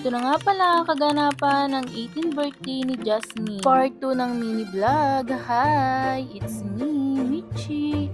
Ito na nga pala ang kaganapan ng 18th birthday ni Jasmine. Part 2 ng mini vlog. Hi, it's me, Michi.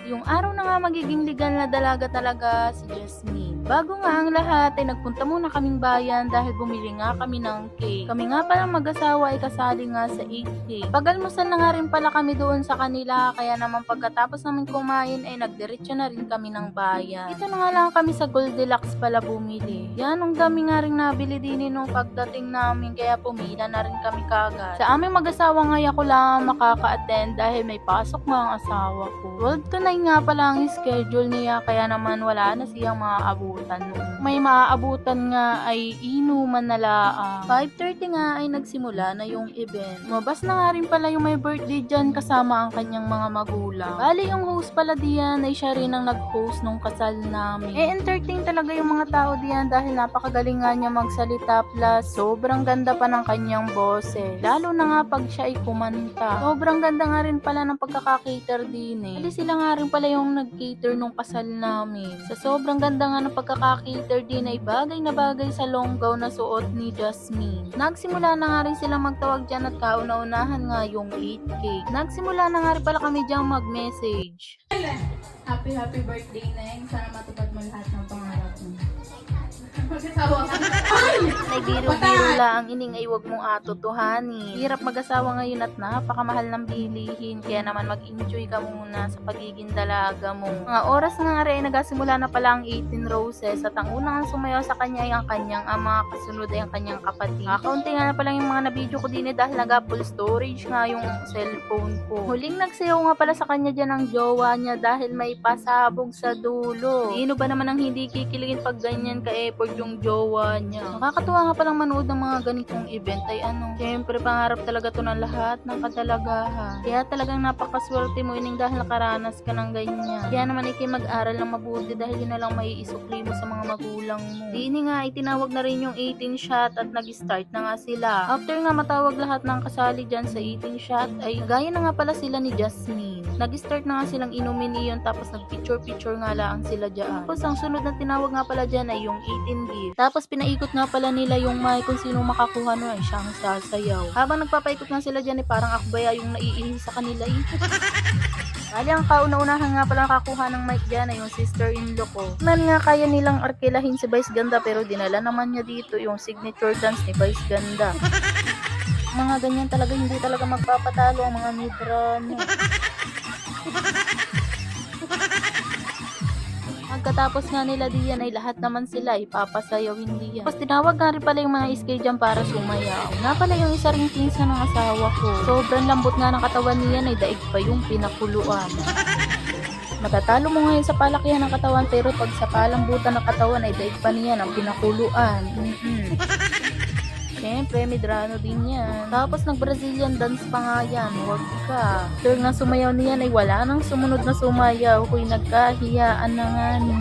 Yung araw na nga magiging legal na dalaga talaga si Jasmine. Bago nga ang lahat ay nagpunta muna kaming bayan dahil bumili nga kami ng cake. Kami nga palang mag-asawa ay kasali nga sa 8 cake. Pag-almusal na nga rin pala kami doon sa kanila, kaya naman pagkatapos namin kumain ay nagdiretso na rin kami ng bayan. Ito na nga lang kami sa Goldilocks pala bumili. Yan, ang dami nga rin nabili din nung pagdating namin, kaya pumila na rin kami kagad. Sa aming mag-asawa nga ako lang makaka-attend dahil may pasok nga ang asawa ko. 12 to 9 nga pala ang schedule niya, kaya naman wala na siyang maaabutan noon. May maaabutan nga ay inuman na laang. 5:30 nga ay nagsimula na yung event. Mabas na nga rin pala yung may birthday dyan kasama ang kanyang mga magulang. Bali yung host pala diyan ay siya rin ang nag-host nung kasal namin. Entertain talaga yung mga tao diyan dahil napakagaling nga niya magsalita, plus sobrang ganda pa ng kanyang boses. Lalo na nga pag siya ay kumanta. Sobrang ganda nga rin pala ng pagkaka-cater din eh. Hindi sila nga rin pala yung nag-cater nung kasal namin. Sa sobrang ganda nga ng pagkaka-cater din ay bagay na bagay sa long gown na suot ni Jasmine. Nagsimula na nga rin silang magtawag dyan at kauna-unahan nga yung 8 cake. Nagsimula na nga rin pala kami dyan mag-message. Happy birthday, Neng. Sana matupad mo lahat ng pangarap mo. Mag-asawa ka. Nagbiro-biro lang, ining ay wag mong atotohanin. Hirap mag-asawa ngayon at napakamahal ng bilihin, kaya naman mag-enjoy ka muna sa pagiging dalaga mo. Mga oras nga rin, nagasimula na pala ang 18 roses at ang unang sumayaw sa kanya ay ang kanyang ama, kasunod ay ang kanyang kapatid. Kaunti nga na pala yung mga nabidyo ko din dahil nag-full storage nga yung cellphone ko. Huling nagsayaw nga pala sa kanya dyan ang jowa niya dahil may pasabog sa dulo. Sino ba naman ang hindi kikiligin pag ganyan ka-effort yung jowa niya? Nakakatuwa nga palang manood ng mga ganitong event ay syempre pangarap talaga to ng lahat ng kadalagahan. Kaya talagang napakaswerte mo ining dahil nakaranas ka ng ganyan. Kaya naman ikay mag-aral ng mabuti dahil yun na lang may isukli mo sa mga magulang mo. Dini nga itinawag na rin yung 18 shot at nag-start na nga sila. After nga matawag lahat ng kasali dyan sa 18 shot ay gaya na nga pala sila ni Jasmine. Nag-start na nga silang inumin iyon tapos nag-picture nga lang sila dyan. Tapos ang sunod na tinawag nga pala dyan ay yung 18 gift. Tapos pinaikot nga pala nila yung mic kung sino makakuha nun ay siyang sasayaw. Habang nagpapaikot nga sila dyan ay parang akbaya yung naiihi sa kanila eh. Bali ang kauna-unahan nga pala nakakuha ng mic dyan ay yung sister-in-law ko. Man nga kaya nilang arkilahin si Vice Ganda pero dinala naman niya dito yung signature dance ni Vice Ganda. Mga ganyan talaga, hindi talaga magpapatalo ang mga Medrano. Pagkatapos nga nila diyan ay lahat naman sila ipapasayawin diyan. Tapos tinawag nga rin pala yung mga SK dyan para sumayaw. Nga pala yung isa ring pinsan ng asawa ko. Sobrang lambot nga ng katawan niyan ay daig pa yung pinakuluan. Matatalo mo ngayon sa palakihan ng katawan pero pag sa palambutan ng katawan ay daig pa niyan ang pinakuluan. Siyempre, Medrano din yan. Tapos nag-Brazilian dance pa nga yan. Huwag ka. After nga sumayaw niyan ay wala nang sumunod na sumayaw. Kuy nagkahiyaan na nga ni.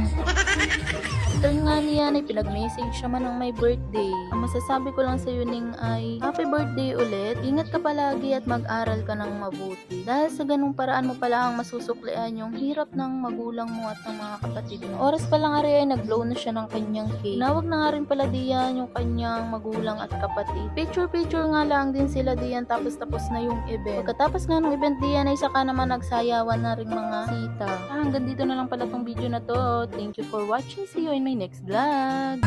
After nga niyan ay pinag-message siya man ng may birthday. Ang masasabi ko lang sa iyo ning ay happy birthday ulit. Ingat ka palagi at mag-aral ka ng mabuti. Dahil sa ganung paraan mo pala ang masusuklian yung hirap ng magulang mo at ng mga kapatid mo. Oras pa lang ay nag-blow na siya ng kanyang cake. Tinawag na nga rin pala diyan yung kanyang magulang at kapatid. Picture nga lang din sila diyan tapos na yung event. Pagkatapos nga ng event diyan ay saka naman nagsayawan na rin mga sita. Hanggang dito na lang pala tong video na to. Thank you for watching. See you in my next vlog.